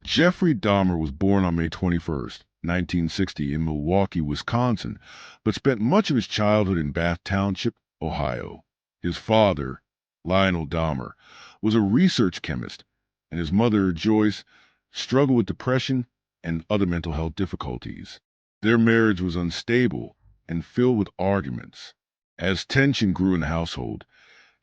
Jeffrey Dahmer was born on May 21st, 1960 in Milwaukee, Wisconsin, but spent much of his childhood in Bath Township, Ohio. His father, Lionel Dahmer, was a research chemist, and his mother, Joyce, struggled with depression and other mental health difficulties. Their marriage was unstable and filled with arguments. As tension grew in the household,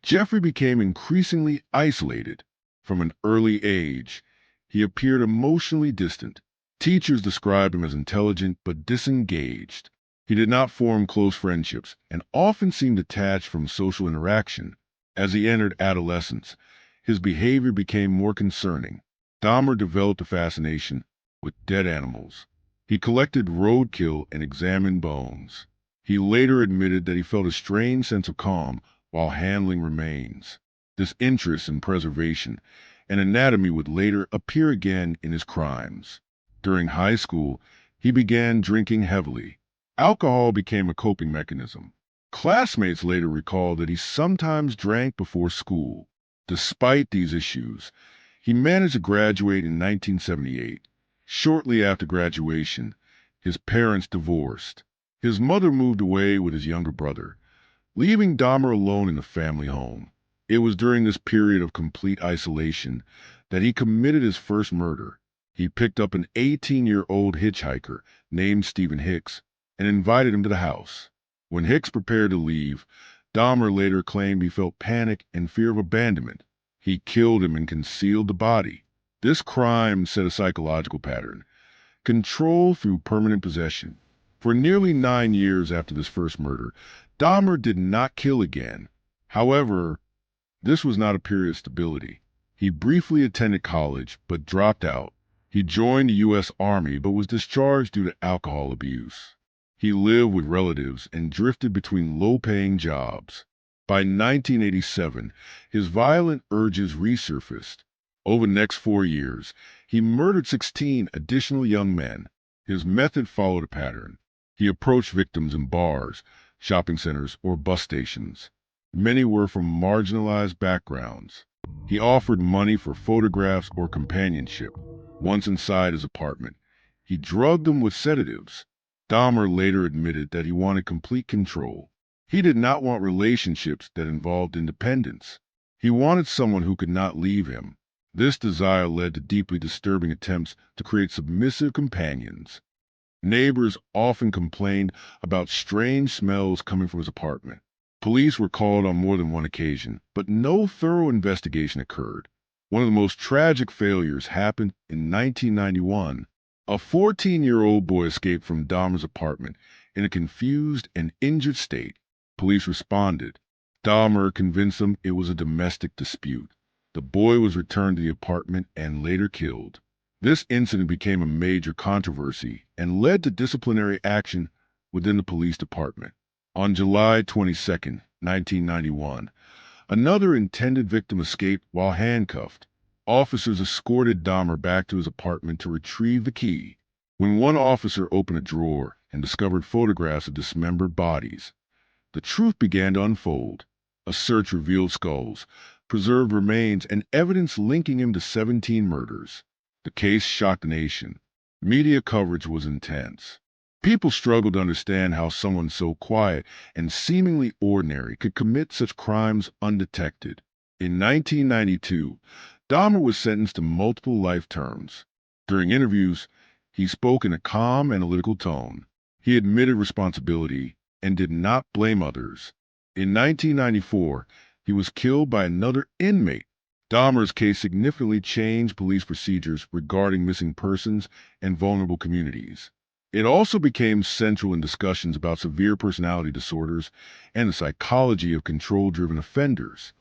Jeffrey became increasingly isolated. From an early age, he appeared emotionally distant. Teachers described him as intelligent but disengaged. He did not form close friendships and often seemed detached from social interaction. As he entered adolescence, his behavior became more concerning. Dahmer developed a fascination with dead animals. He collected roadkill and examined bones. He later admitted that he felt a strange sense of calm while handling remains. This interest in preservation and anatomy would later appear again in his crimes. During high school, he began drinking heavily. Alcohol became a coping mechanism. Classmates later recalled that he sometimes drank before school. Despite these issues, he managed to graduate in 1978. Shortly after graduation, his parents divorced. His mother moved away with his younger brother, leaving Dahmer alone in the family home. It was during this period of complete isolation that he committed his first murder. He picked up an 18-year-old hitchhiker named Stephen Hicks and invited him to the house. When Hicks prepared to leave, Dahmer later claimed he felt panic and fear of abandonment. He killed him and concealed the body. This crime set a psychological pattern: control through permanent possession. For nearly 9 years after this first murder, Dahmer did not kill again. However, this was not a period of stability. He briefly attended college, but dropped out. He joined the U.S. Army, but was discharged due to alcohol abuse. He lived with relatives and drifted between low-paying jobs. By 1987, his violent urges resurfaced. Over the next 4 years, he murdered 16 additional young men. His method followed a pattern. He approached victims in bars, shopping centers, or bus stations. Many were from marginalized backgrounds. He offered money for photographs or companionship. Once inside his apartment, he drugged them with sedatives. Dahmer later admitted that he wanted complete control. He did not want relationships that involved independence. He wanted someone who could not leave him. This desire led to deeply disturbing attempts to create submissive companions. Neighbors often complained about strange smells coming from his apartment. Police were called on more than one occasion, but no thorough investigation occurred. One of the most tragic failures happened in 1991. A 14-year-old boy escaped from Dahmer's apartment in a confused and injured state. Police responded. Dahmer convinced them it was a domestic dispute. The boy was returned to the apartment and later killed. This incident became a major controversy and led to disciplinary action within the police department. On July 22, 1991, another intended victim escaped while handcuffed. Officers escorted Dahmer back to his apartment to retrieve the key. When one officer opened a drawer and discovered photographs of dismembered bodies, the truth began to unfold. A search revealed skulls, preserved remains, and evidence linking him to 17 murders. The case shocked the nation. Media coverage was intense. People struggled to understand how someone so quiet and seemingly ordinary could commit such crimes undetected. In 1992, Dahmer was sentenced to multiple life terms. During interviews, he spoke in a calm, analytical tone. He admitted responsibility and did not blame others. In 1994, he was killed by another inmate. Dahmer's case significantly changed police procedures regarding missing persons and vulnerable communities. It also became central in discussions about severe personality disorders and the psychology of control-driven offenders.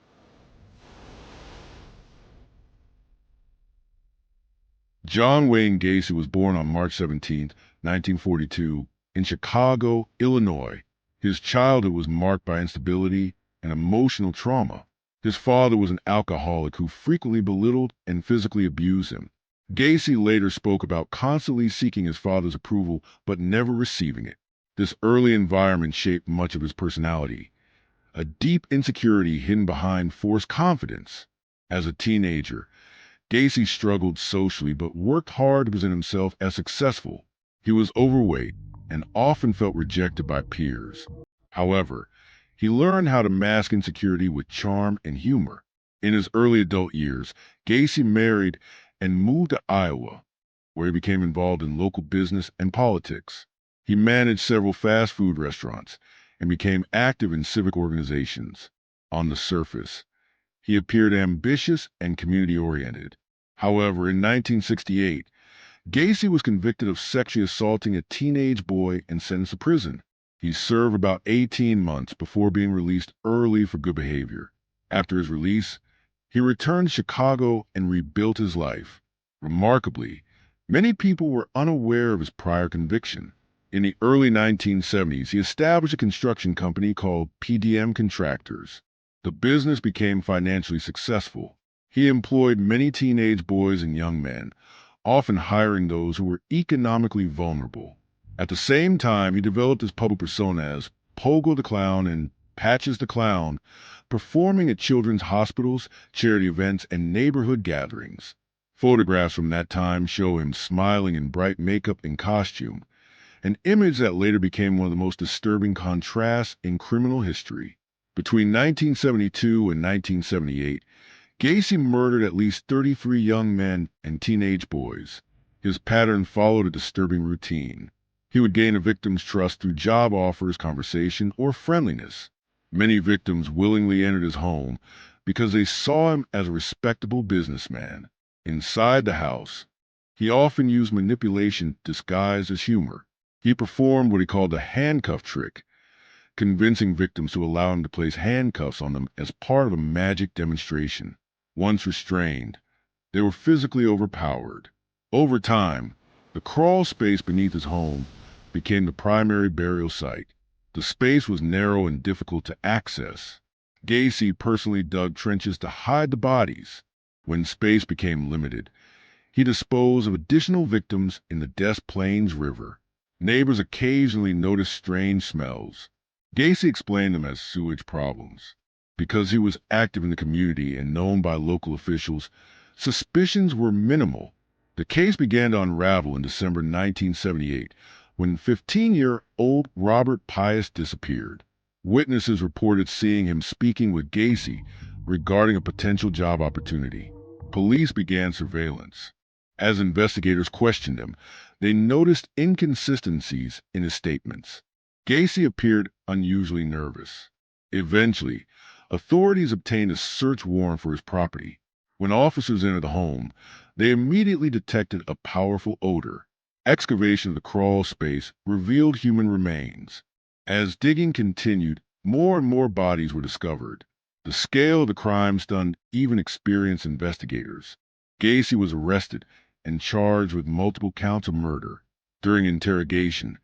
John Wayne Gacy was born on March 17, 1942, in Chicago, Illinois. His childhood was marked by instability and emotional trauma. His father was an alcoholic who frequently belittled and physically abused him. Gacy later spoke about constantly seeking his father's approval but never receiving it. This early environment shaped much of his personality, a deep insecurity hidden behind forced confidence. As a teenager, Gacy struggled socially but worked hard to present himself as successful. He was overweight and often felt rejected by peers. However, he learned how to mask insecurity with charm and humor. In his early adult years, Gacy married and moved to Iowa, where he became involved in local business and politics. He managed several fast food restaurants and became active in civic organizations. On the surface, he appeared ambitious and community-oriented. However, in 1968, Gacy was convicted of sexually assaulting a teenage boy and sentenced to prison. He served about 18 months before being released early for good behavior. After his release, he returned to Chicago and rebuilt his life. Remarkably, many people were unaware of his prior conviction. In the early 1970s, he established a construction company called PDM Contractors. The business became financially successful. He employed many teenage boys and young men, often hiring those who were economically vulnerable. At the same time, he developed his public persona as Pogo the Clown and Patches the Clown, performing at children's hospitals, charity events, and neighborhood gatherings. Photographs from that time show him smiling in bright makeup and costume, an image that later became one of the most disturbing contrasts in criminal history. Between 1972 and 1978, Gacy murdered at least 33 young men and teenage boys. His pattern followed a disturbing routine. He would gain a victim's trust through job offers, conversation, or friendliness. Many victims willingly entered his home because they saw him as a respectable businessman. Inside the house, he often used manipulation disguised as humor. He performed what he called the handcuff trick, convincing victims to allow him to place handcuffs on them as part of a magic demonstration. Once restrained, they were physically overpowered. Over time, the crawl space beneath his home became the primary burial site. The space was narrow and difficult to access. Gacy personally dug trenches to hide the bodies. When space became limited, he disposed of additional victims in the Des Plaines River. Neighbors occasionally noticed strange smells. Gacy explained them as sewage problems. Because he was active in the community and known by local officials, suspicions were minimal. The case began to unravel in December 1978 when 15-year-old Robert Pius disappeared. Witnesses reported seeing him speaking with Gacy regarding a potential job opportunity. Police began surveillance. As investigators questioned him, they noticed inconsistencies in his statements. Gacy appeared unusually nervous. Eventually, authorities obtained a search warrant for his property. When officers entered the home, they immediately detected a powerful odor. Excavation of the crawl space revealed human remains. As digging continued, more and more bodies were discovered. The scale of the crime stunned even experienced investigators. Gacy was arrested and charged with multiple counts of murder. During interrogation,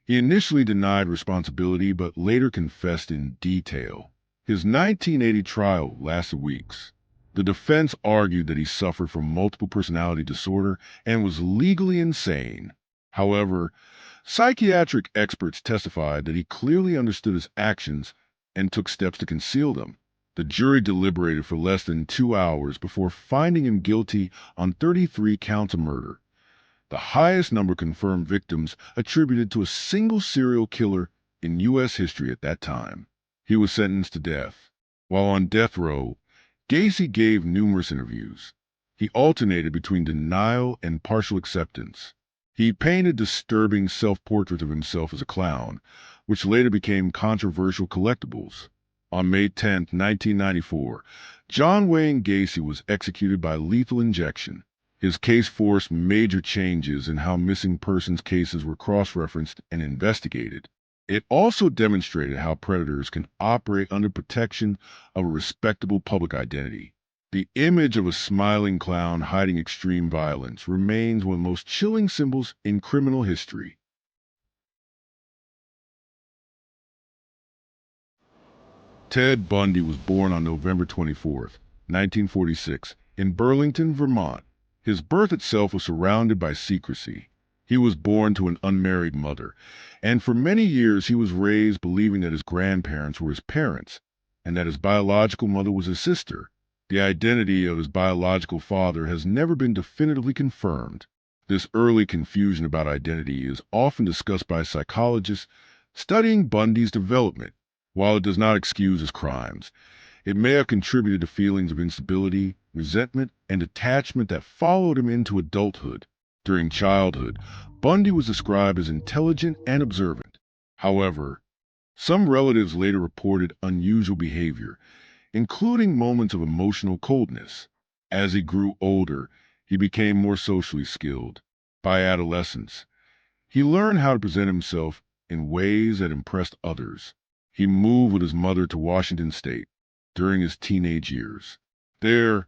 he initially denied responsibility but later confessed in detail. His 1980 trial lasted weeks. The defense argued that he suffered from multiple personality disorder and was legally insane. However, psychiatric experts testified that he clearly understood his actions and took steps to conceal them. The jury deliberated for less than 2 hours before finding him guilty on 33 counts of murder, the highest number of confirmed victims attributed to a single serial killer in U.S. history at that time. He was sentenced to death. While on death row, Gacy gave numerous interviews. He alternated between denial and partial acceptance. He painted disturbing self-portraits of himself as a clown, which later became controversial collectibles. On May 10, 1994, John Wayne Gacy was executed by lethal injection. His case forced major changes in how missing persons cases were cross-referenced and investigated. It also demonstrated how predators can operate under protection of a respectable public identity. The image of a smiling clown hiding extreme violence remains one of the most chilling symbols in criminal history. Ted Bundy was born on November 24, 1946, in Burlington, Vermont. His birth itself was surrounded by secrecy. He was born to an unmarried mother, and for many years he was raised believing that his grandparents were his parents and that his biological mother was his sister. The identity of his biological father has never been definitively confirmed. This early confusion about identity is often discussed by psychologists studying Bundy's development. While it does not excuse his crimes, it may have contributed to feelings of instability, resentment, and detachment that followed him into adulthood. During childhood, Bundy was described as intelligent and observant. However, some relatives later reported unusual behavior, including moments of emotional coldness. As he grew older, he became more socially skilled. By adolescence, he learned how to present himself in ways that impressed others. He moved with his mother to Washington State during his teenage years. There,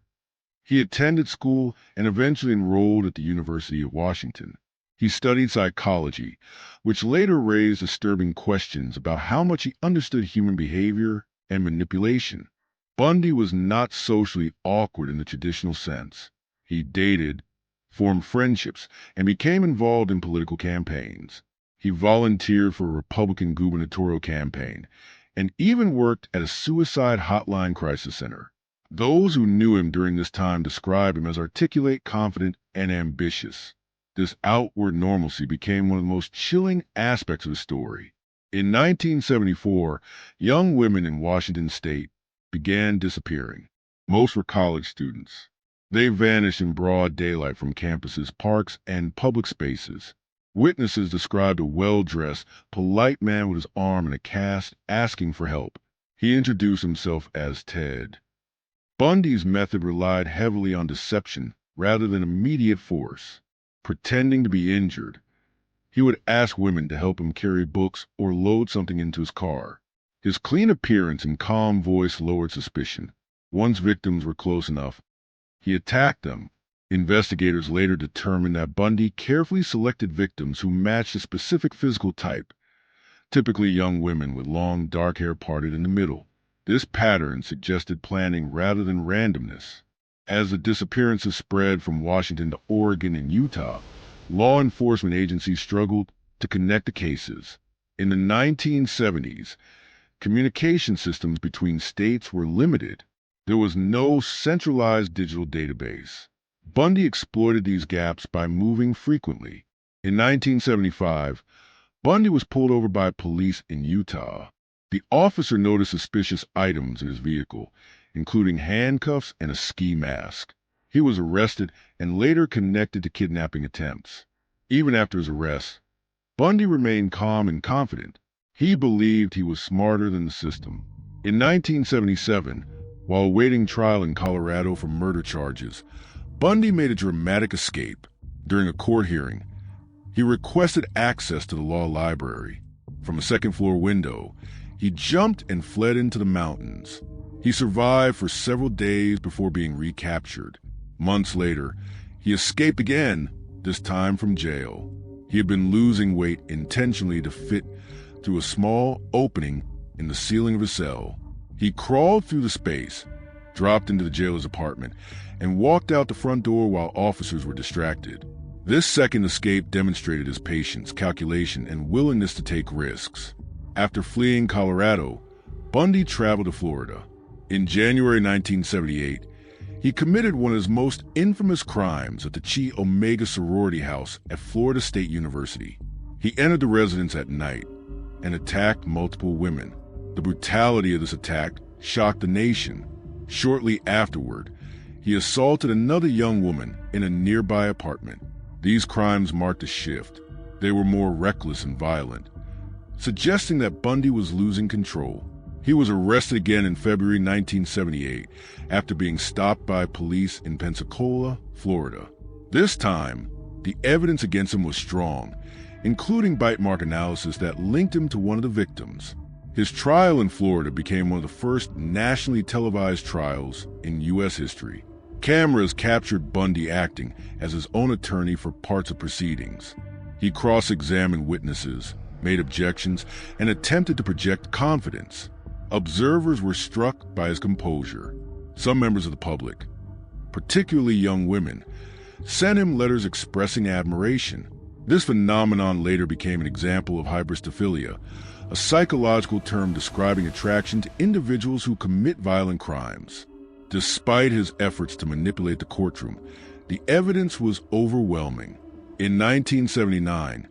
he attended school and eventually enrolled at the University of Washington. He studied psychology, which later raised disturbing questions about how much he understood human behavior and manipulation. Bundy was not socially awkward in the traditional sense. He dated, formed friendships, and became involved in political campaigns. He volunteered for a Republican gubernatorial campaign and even worked at a suicide hotline crisis center. Those who knew him during this time described him as articulate, confident, and ambitious. This outward normalcy became one of the most chilling aspects of his story. In 1974, young women in Washington State began disappearing. Most were college students. They vanished in broad daylight from campuses, parks, and public spaces. Witnesses described a well-dressed, polite man with his arm in a cast asking for help. He introduced himself as Ted. Bundy's method relied heavily on deception rather than immediate force. Pretending to be injured, he would ask women to help him carry books or load something into his car. His clean appearance and calm voice lowered suspicion. Once victims were close enough, he attacked them. Investigators later determined that Bundy carefully selected victims who matched a specific physical type, typically young women with long dark hair parted in the middle. This pattern suggested planning rather than randomness. As the disappearances spread from Washington to Oregon and Utah, law enforcement agencies struggled to connect the cases. In the 1970s, communication systems between states were limited. There was no centralized digital database. Bundy exploited these gaps by moving frequently. In 1975, Bundy was pulled over by police in Utah. The officer noticed suspicious items in his vehicle, including handcuffs and a ski mask. He was arrested and later connected to kidnapping attempts. Even after his arrest, Bundy remained calm and confident. He believed he was smarter than the system. In 1977, while awaiting trial in Colorado for murder charges, Bundy made a dramatic escape. During a court hearing, he requested access to the law library. From a second-floor window, he jumped and fled into the mountains. He survived for several days before being recaptured. Months later, he escaped again, this time from jail. He had been losing weight intentionally to fit through a small opening in the ceiling of his cell. He crawled through the space, dropped into the jailer's apartment, and walked out the front door while officers were distracted. This second escape demonstrated his patience, calculation, and willingness to take risks. After fleeing Colorado, Bundy traveled to Florida. In January 1978, he committed one of his most infamous crimes at the Chi Omega sorority house at Florida State University. He entered the residence at night and attacked multiple women. The brutality of this attack shocked the nation. Shortly afterward, he assaulted another young woman in a nearby apartment. These crimes marked a shift. They were more reckless and violent, suggesting that Bundy was losing control. He was arrested again in February 1978 after being stopped by police in Pensacola, Florida. This time, the evidence against him was strong, including bite mark analysis that linked him to one of the victims. His trial in Florida became one of the first nationally televised trials in U.S. history. Cameras captured Bundy acting as his own attorney for parts of proceedings. He cross-examined witnesses, made objections, and attempted to project confidence. Observers were struck by his composure. Some members of the public, particularly young women, sent him letters expressing admiration. This phenomenon later became an example of hybristophilia, a psychological term describing attraction to individuals who commit violent crimes. Despite his efforts to manipulate the courtroom, the evidence was overwhelming. In 1979,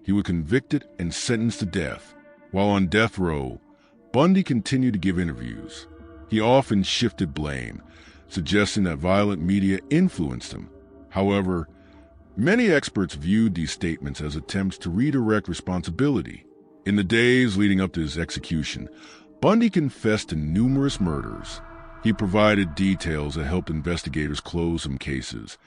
he was convicted and sentenced to death. While on death row, Bundy continued to give interviews. He often shifted blame, suggesting that violent media influenced him. However, many experts viewed these statements as attempts to redirect responsibility. In the days leading up to his execution, Bundy confessed to numerous murders. He provided details that helped investigators close some cases,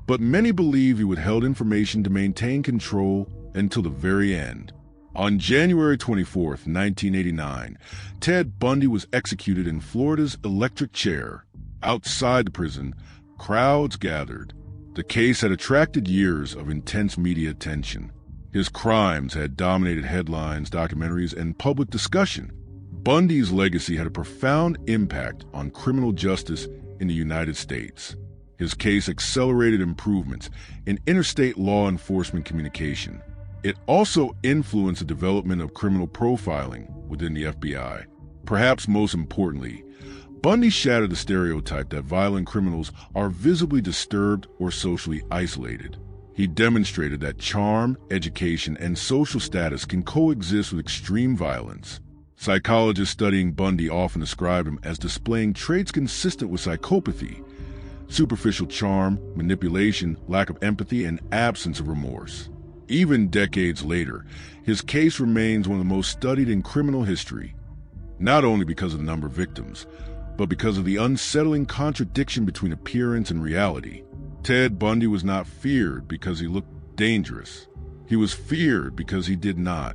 but many believe he withheld information to maintain control until the very end. On January 24, 1989, Ted Bundy was executed in Florida's electric chair. Outside the prison, crowds gathered. The case had attracted years of intense media attention. His crimes had dominated headlines, documentaries, and public discussion. Bundy's legacy had a profound impact on criminal justice in the United States. His case accelerated improvements in interstate law enforcement communication. It also influenced the development of criminal profiling within the FBI. Perhaps most importantly, Bundy shattered the stereotype that violent criminals are visibly disturbed or socially isolated. He demonstrated that charm, education, and social status can coexist with extreme violence. Psychologists studying Bundy often described him as displaying traits consistent with psychopathy: superficial charm, manipulation, lack of empathy, and absence of remorse. Even decades later, his case remains one of the most studied in criminal history, not only because of the number of victims, but because of the unsettling contradiction between appearance and reality. Ted Bundy was not feared because he looked dangerous. He was feared because he did not.